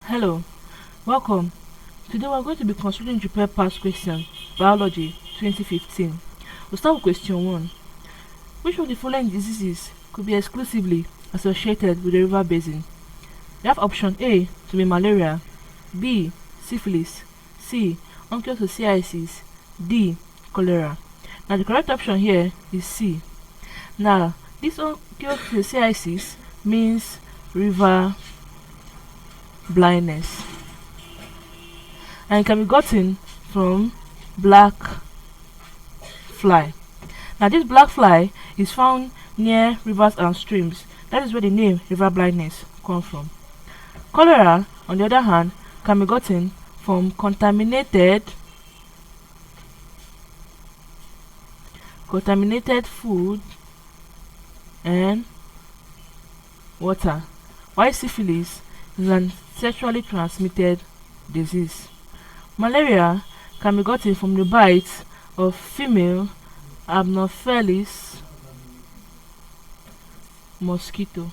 Hello, welcome. Today we are going to be considering jupeb past question, Biology 2015. We'll start with question 1. Which of the following diseases could be exclusively associated with the river basin? We have option A to be malaria, B. syphilis, C. onchocerciasis, D. cholera. Now the correct option here is C. Now this onchocerciasis means river blindness, and it can be gotten from black fly. Now this black fly is found near rivers and streams. That is where the name river blindness comes from. Cholera, on the other hand, can be gotten from contaminated food and water, while syphilis is an sexually transmitted disease. Malaria can be gotten from the bites of female Anopheles mosquito.